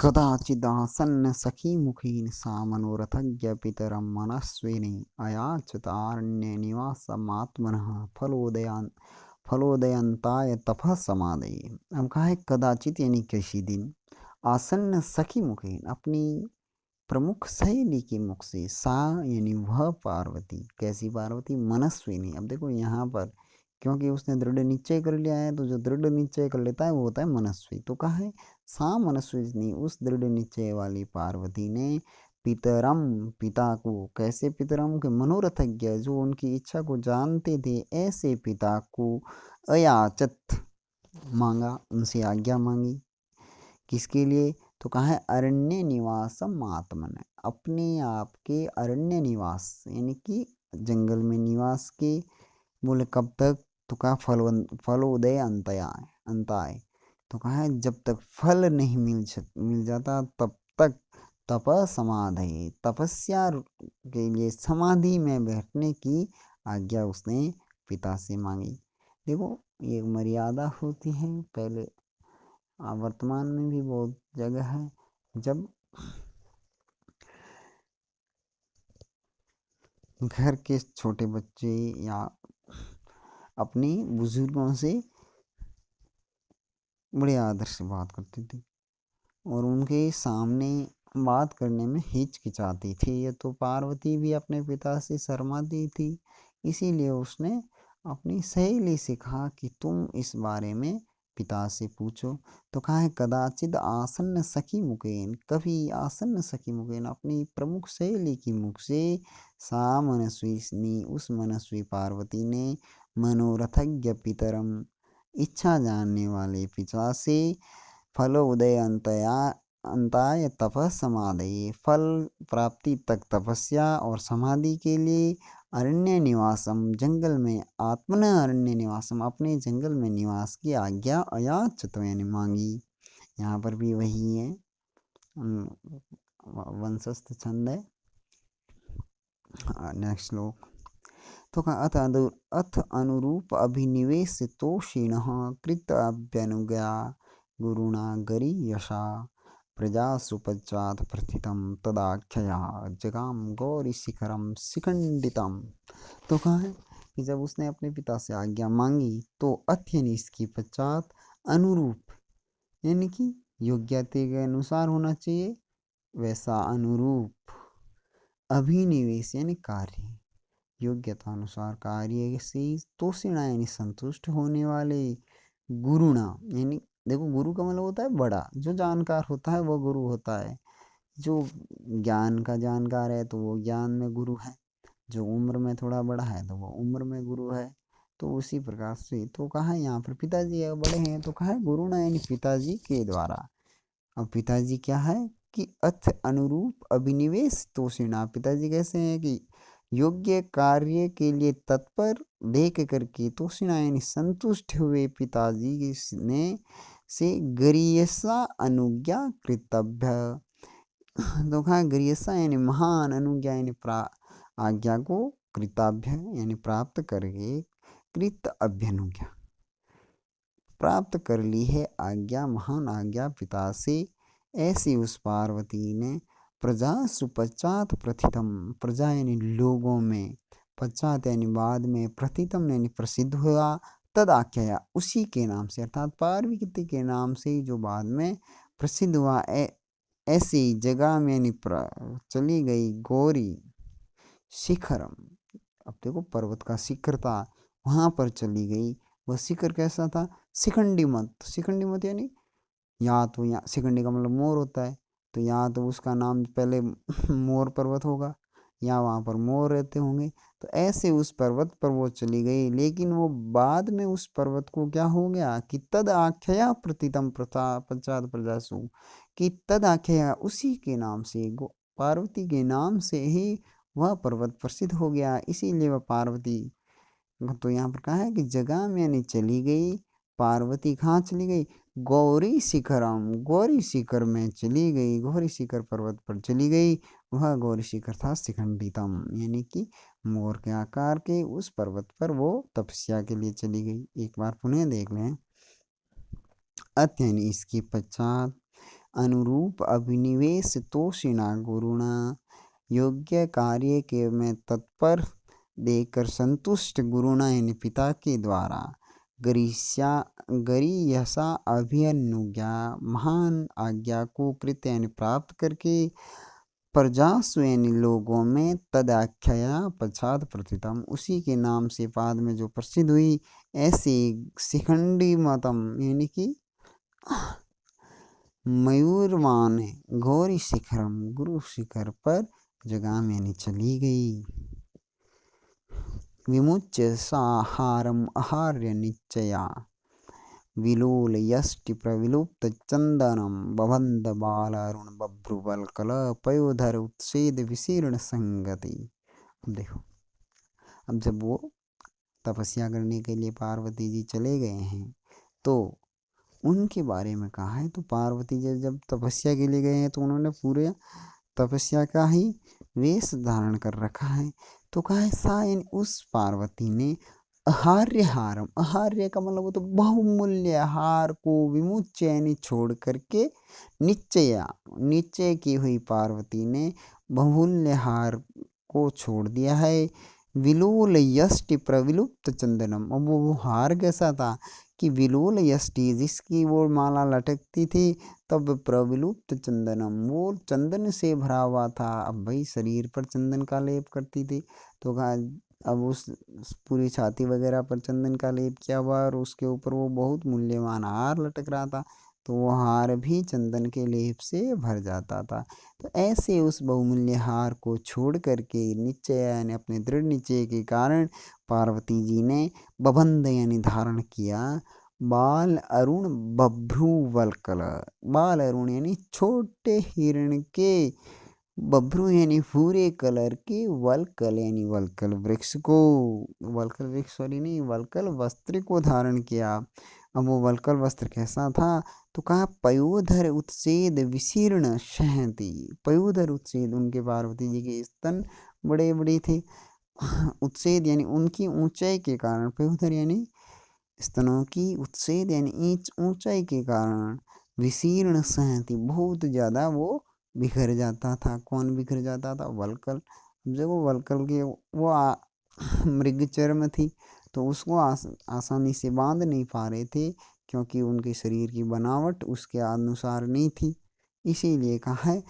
कदाचिदासन्न सखीमुखीन् सा मनोरथज्ञ पितरं मनस्विनी अयाच्युतारण्यनिवासमात्मनः फलोदयंताय तपः समादये। हम कहा है कदाचित यानी किसी दिन, आसन्न सखी मुखीन अपनी प्रमुख सहेली के मुख से, सा यानी वह पार्वती, कैसी पार्वती, मनस्विनी। अब देखो यहाँ पर क्योंकि उसने दृढ़ निश्चय कर लिया है, तो जो दृढ़ निश्चय कर लेता है वो होता है मनस्वी। तो कहा है सा मनस्विनी, उस दृढ़ निश्चय वाली पार्वती ने पितरम, पिता को, कैसे पितरम के, मनोरथज्ञ, जो उनकी इच्छा को जानते थे, ऐसे पिता को अयाचत, मांगा, उनसे आज्ञा मांगी। किसके लिए? तो कहा है अरण्य निवासम आत्मन, अपने आप के अरण्य निवास यानी कि जंगल में निवास के। बोले कब तक? तो कहा फलोदय अंताय। तो कहा है जब तक फल नहीं मिल जाता तब तक तप समाधि, तपस्या के लिए समाधि में बैठने की आज्ञा उसने पिता से मांगी। देखो ये मर्यादा होती है, पहले वर्तमान में भी बहुत जगह है, जब घर के छोटे बच्चे या अपने बुजुर्गों से बड़े आदर से बात करते थे और उनके सामने बात करने में हिचकिचाती थी। ये तो पार्वती भी अपने पिता से शर्माती थी, इसीलिए उसने अपनी सहेली से कहा कि तुम इस बारे में पिता से पूछो। तो कहा है कदाचित आसन्न सखी मुकेन, कभी आसन्न सखी मुकेन, अपनी प्रमुख सहेली की मुख से, सा मनस्विनी, उस मनस्वी पार्वती ने, मनोरथज्ञ पितरम, इच्छा जानने वाले पिता से, फलोदय अंताय तपः समाधि, फल प्राप्ति तक तपस्या और समाधि के लिए, अरण्य निवासम, जंगल में, आत्मन अरण्य निवासम, अपने जंगल में निवास की आज्ञा अयाचत यानी मांगी। यहाँ पर भी वही है, वंशस्थ छंद है। नेक्स्ट श्लोक। तो अथ अनुरूप अभिनिवेश तोषिणः कृत अभ्यनुज्ञा गुरुणा गरीयशा प्रजासु पश्चात् प्रथितं तदाख्यया जगाम गौरी शिखरम शिखंडितम। तो कहा है कि जब उसने अपने पिता से आज्ञा मांगी तो अथ यानी इसकी पश्चात, अनुरूप यानी कि योग्यता के अनुसार होना चाहिए, वैसा अनुरूप, अभिनिवेश यानी कार्य, योग्यता अनुसार कार्य से तोषिणा यानी संतुष्ट होने वाले, गुरुणा यानी देखो गुरु का मतलब होता है बड़ा, जो जानकार होता है वो गुरु होता है। जो ज्ञान का जानकार है तो वो ज्ञान में गुरु है, जो उम्र में थोड़ा बड़ा है तो वो उम्र में गुरु है। तो उसी प्रकार से तो कहा यहाँ पर पिताजी है बड़े हैं, तो कहा है गुरुणा यानी पिताजी के द्वारा। अब पिताजी क्या है कि अथ अनुरूप अभिनिवेश तोषिणा, पिताजी कैसे हैं कि योग्य कार्य के लिए तत्पर देख करके, तोषिणा यानी संतुष्ट हुए पिताजी ने से, गरीयसा अनुज्ञा कृतभ्य। तो कहा गरीयसा यानी महान, अनुज्ञा यानी आज्ञा को, कृताभ्य यानी प्राप्त करके, कृत अभ्यनुज्ञा प्राप्त कर ली है आज्ञा, महान आज्ञा पिता से। ऐसी उस पार्वती ने प्रजा सुपश्चात प्रथितम, प्रजा यानी लोगों में, पश्चात यानी बाद में, प्रथितम यानी प्रसिद्ध हुआ, तद आख्या उसी के नाम से, अर्थात पार्वती के नाम से जो बाद में प्रसिद्ध हुआ, ऐसी जगह में यानी चली गई गौरी शिखरम। अब देखो पर्वत का शिखर था, वहां पर चली गई। वह शिखर कैसा था? शिखंडी मत, शिखंडी मत यानी या तो यहाँ शिखंडी का मतलब मोर होता है, तो यहाँ तो उसका नाम पहले मोर पर्वत होगा, या वहाँ पर मोर रहते होंगे। तो ऐसे उस पर्वत पर वो चली गई, लेकिन वो बाद में उस पर्वत को क्या हो गया कि तद आख्या प्रतितम प्रथा पश्चात प्रजासु, कि तद आख्या उसी के नाम से, पार्वती के नाम से ही वह पर्वत प्रसिद्ध हो गया, इसीलिए वह पार्वती। तो यहाँ पर कहा है कि जगह में यानी चली गई, पार्वती कहाँ चली गई? गौरी शिखरम, गौरी शिखर में चली गई, गौरी शिखर पर्वत पर चली गई। वह गौरी शिखर था शिखंडितम यानी कि मोर के आकार के, उस पर्वत पर वो तपस्या के लिए चली गई। एक बार पुनः देख लें। अत यानी इसके पश्चात, अनुरूप अभिनिवेश तोषिणा गुरुणा योग्य कार्य के में तत्पर देकर संतुष्ट गुरुणा यानी पिता के द्वारा गरीयसा अभिनुज्ञा महान आज्ञा को कृत यानी प्राप्त करके प्रजासु यानी लोगों में तदाख्या पश्चात प्रतितम उसी के नाम से बाद में जो प्रसिद्ध हुई ऐसे शिखंडी मतम यानी कि मयूरवान गौरी शिखरम गुरु शिखर पर जगाम यानी चली गई। विमुच्य साहारम आहार्य निश्चया विलोल यष्टि प्रविलुप्त चंदनम बबंध बाल अरुण बभ्रुवल कल पयोधर उत्सेद विशीर्ण संगति। अब देखो, अब जब वो तपस्या करने के लिए पार्वती जी चले गए हैं तो उनके बारे में कहा है। तो पार्वती जी जब तपस्या के लिए गए हैं तो उन्होंने पूरे तपस्या का ही वेश धारण कर रखा है। तो कहा है सा यानी उस पार्वती ने आहार्य हारम, आहार्य का मतलब वो तो बहुमूल्य हार को विमुच्य यानी छोड़ करके निश्चय की हुई पार्वती ने बहुमूल्य हार को छोड़ दिया है। विलोल यष्टि प्रविलुप्त चंदनम, अब वो हार कैसा था कि विलोल यष्टि जिसकी वो माला लटकती थी तब प्रविलुप्त चंदनम वो चंदन से भरा हुआ था। अब भाई शरीर पर चंदन का लेप करती थी तो कहा अब उस पूरी छाती वगैरह पर चंदन का लेप किया हुआ और उसके ऊपर वो बहुत मूल्यवान हार लटक रहा था तो वो हार भी चंदन के लेप से भर जाता था। तो ऐसे उस बहुमूल्य हार को छोड़ करके निश्चय यानी अपने दृढ़ निश्चय के कारण पार्वती जी ने बबंध यानी धारण किया बाल अरुण बभ्रू वल्कल, बाल अरुण यानी छोटे हिरण के, बभ्रू यानी भूरे कलर के, वल्कल यानी वल्कल वृक्ष को, वल्कल वृक्ष सॉरी नहीं वल्कल वस्त्र को धारण किया। अब वो वल्कल वस्त्र कैसा था तो कहा पयोधर उत्सेद विशीर्ण शहती, पयोधर उत्सेद उनके पार्वती जी के स्तन बड़े बड़े थे। उत्सेद यानी उनकी ऊंचाई के कारण, पयोधर यानी स्तनों की, उत्सेद यानी ऊंचाई के कारण, विशीर्ण सहती बहुत ज़्यादा वो बिखर जाता था। कौन बिखर जाता था? वल्कल। जब वो वल्कल के वो मृग चर्म थी तो उसको आसानी से बांध नहीं पा रहे थे क्योंकि उनके शरीर की बनावट उसके अनुसार नहीं थी, इसीलिए कहा है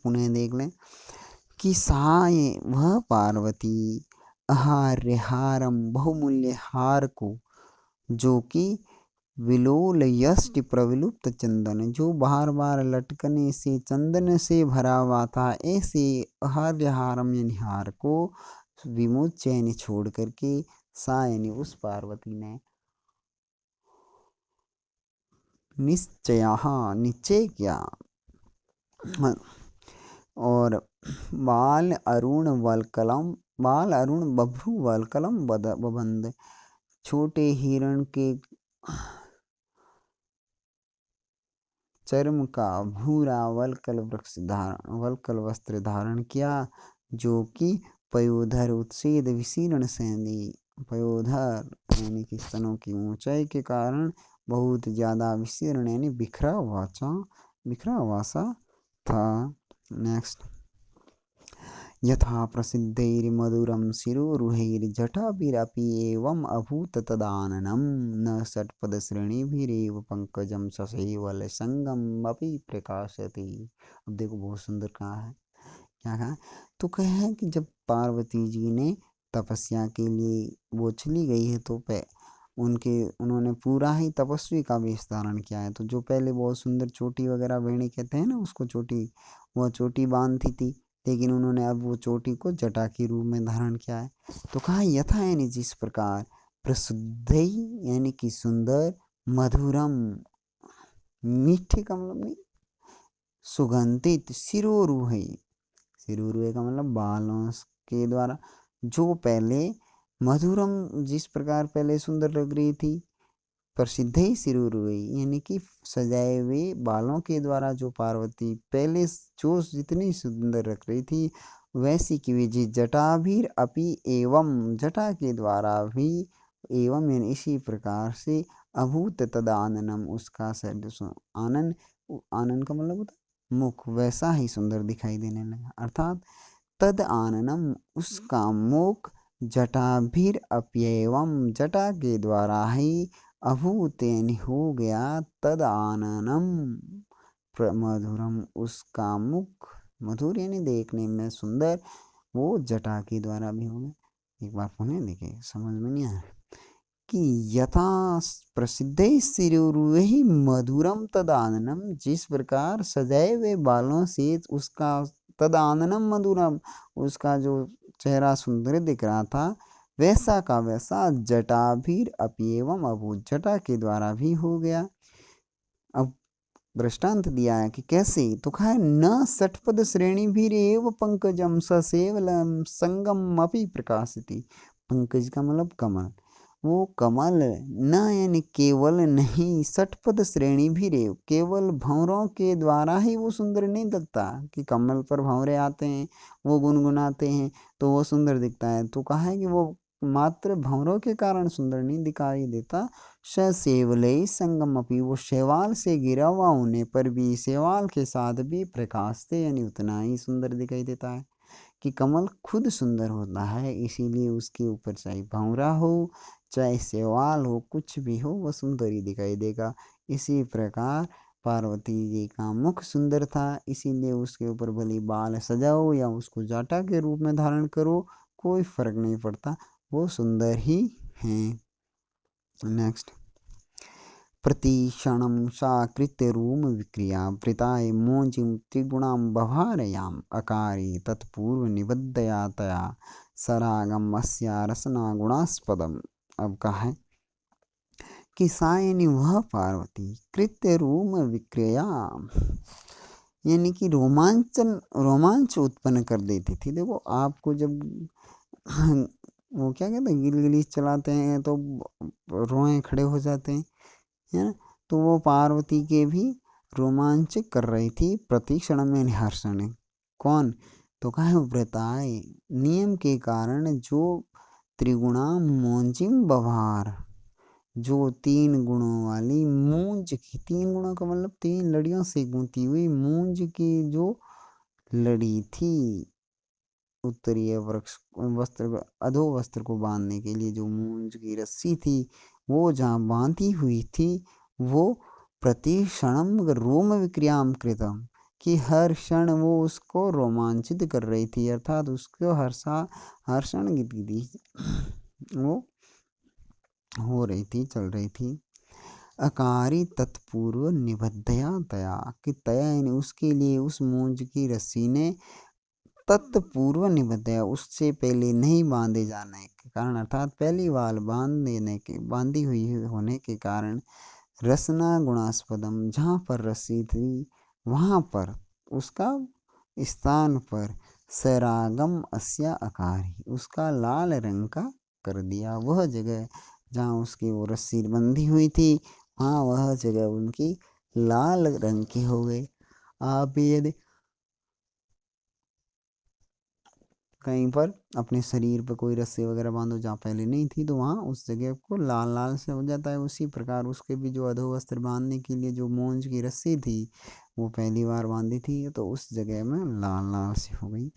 पुनः देख लें कि साय वह पार्वती आहार्य हारम बहुमूल्य हार को जो कि विलोल यष्टि प्रविलुप्त चंदन जो बार बार लटकने से चंदन से भरा हुआ था ऐसे आहार्य हारम यानी हार को विमुच्य यानी छोड़ करके सा यानी उस पार्वती ने निश्चय किया और बाल अरुण वल्कलम, बाल अरुण बभ्रू वल्कलम बबंध, छोटे हिरण के चर्म का भूरा वल्कल वल्कल वस्त्र धारण किया जो कि पयोधर उत्सेद विशीर्ण सेनी, पयोधर यानी कि स्तनों की ऊंचाई के कारण बहुत ज़्यादा विशीर्ण यानी बिखरा हुआ सा था। नेक्स्ट, यथा प्रसिद्धैर्मधुरं शिरोरुहैर्जटाभिरपि एवम् अभूत तदाननं न षट्पदश्रेणिभिरेव पंकजं ससेवलसंगम अपि प्रकाशति। अब देखो बहुत सुंदर कहा है, क्या कहा? तो कहा है कि जब पार्वती जी ने तपस्या के लिए वो चली गई है तो उन्होंने पूरा ही तपस्वी का वेश धारण किया है। तो जो पहले बहुत सुंदर चोटी वगैरह वेणी कहते हैं ना उसको, चोटी, वह चोटी बांधती थी लेकिन उन्होंने अब वो चोटी को जटा के रूप में धारण किया है। तो कहा यथा यानी जिस प्रकार, प्रसिद्ध यानी कि सुंदर, मधुरम मीठे का मतलब नहीं, सुगंधित, शिरोरुहे, शिरोरुहे का मतलब बालों के द्वारा, जो पहले मधुरम जिस प्रकार पहले सुंदर लग रही थी, प्रसिद्ध ही शिरोरुहे यानी कि सजाए हुए बालों के द्वारा जो पार्वती पहले जो जितनी सुंदर रख रही थी वैसी की विजय जटाभीर अपि एवं, जटा के द्वारा भी, एवं यानी इसी प्रकार से, अभूत तदाननम, उसका शरीर आनन, आनन का मतलब होता है मुख, वैसा ही सुंदर दिखाई देने लगा। अर्थात तद आननम, उसका मुख जटाभिर अप्येवम, जटा के द्वारा ही अभूत यानी हो गया, तद आननम मधुरम, उसका मुख मधुर यानी देखने में सुंदर, वो जटा के द्वारा भी हो गया। एक बार पुनः देखिए, समझ में नहीं आया कि यथा प्रसिद्ध शिरोरुहि मधुरम तदाननम, जिस प्रकार सजाए हुए बालों से उसका तदाननम मधुरम, उसका जो चेहरा सुंदर दिख रहा था, वैसा का वैसा जटाभीर अप्येवम, अब वो जटा के द्वारा भी हो गया। अब दृष्टांत दिया है कि कैसे, तो कहा है न षटपद श्रेणी भी रेव पंकजम ससेवलम संगम अपि प्रकाशति। पंकज का मतलब कमल, वो कमल न यानी केवल नहीं, षटपद श्रेणी भी रेव, केवल भंवरों के द्वारा ही वो सुंदर नहीं दिखता कि कमल पर भंवरे आते हैं, वो गुनगुनाते हैं तो वो सुंदर दिखता है। तो कहा है कि वो मात्र भंवरों के कारण सुंदर नहीं दिखाई देता, सेवलई संगम अपी, वो शैवाल से गिरा हुआ होने पर भी, शैवाल के साथ भी प्रकाशते यानी उतना ही सुंदर दिखाई देता है। कि कमल खुद सुंदर होता है, इसीलिए उसके ऊपर चाहे भंवरा हो चाहे शैवाल हो, कुछ भी हो वह सुंदर ही दिखाई देगा। इसी प्रकार पार्वती जी का मुख सुंदर था, इसीलिए उसके ऊपर भले बाल सजाओ या उसको जाटा के रूप में धारण करो, कोई फर्क नहीं पड़ता, वो सुंदर ही हैं। नेक्स्ट, प्रतिक्षणं सा कृत्यरूम विक्रिया वृताय मोजिं त्रिगुणां बभारयाम् अकारे तत्पूर्वनिबद्धया तया सरागम अस्या रसना गुणास्पदम। अब कहा है कि सा यानी वह पार्वती कृत्य रूम विक्रिया यानी कि रोमांच उत्पन्न कर देती थी। देखो आपको जब वो क्या कहते हैं गिलगिली चलाते हैं तो रोए खड़े हो जाते हैं, है ना, तो वो पार्वती के भी रोमांच कर रही थी प्रति क्षण में हर्षण। कौन, तो कहा व्रताए, नियम के कारण, जो त्रिगुणा मोंजिम बभार, जो तीन गुणों वाली मूंज की, तीन गुणों का मतलब तीन लड़ियों से गूंथी हुई मूंज की जो लड़ी थी, उत्तरीय वृक्ष वस्त्र अधो वस्त्र को बांधने के लिए जो मूंज की रस्सी थी, वो जहाँ बांधी हुई थी, वो प्रति क्षणम रोम विक्रियाम कृतम, कि हर क्षण वो उसको रोमांचित कर रही थी, अर्थात उसको हर्षण गतिविधि वो हो रही थी, चल रही थी। अकारी तत्पूर्व निबद्धया तया, कि तया यानी उसके लिए, उस मूंज की रस्सी ने तत्पूर्व निबद्धया, उससे पहले नहीं बांधे जाने के कारण, अर्थात पहली बार बांधी हुई होने के कारण, रसना गुणास्पदम, जहाँ पर रस्सी थी वहाँ पर उसका स्थान पर सरागम अस्या अकारी, उसका लाल रंग का कर दिया। वह जगह जहाँ उसकी वो रस्सी बंधी हुई थी, वहाँ वह जगह उनकी लाल रंग की हो गई। आप यदि कहीं पर अपने शरीर पर कोई रस्सी वगैरह बांधो जहाँ पहले नहीं थी, तो वहाँ उस जगह को लाल लाल से हो जाता है। उसी प्रकार उसके भी जो अधो वस्त्र बांधने के लिए जो मूंज की रस्सी थी, वो पहली बार बांधी थी तो उस जगह में लाल लाल सी हो गई।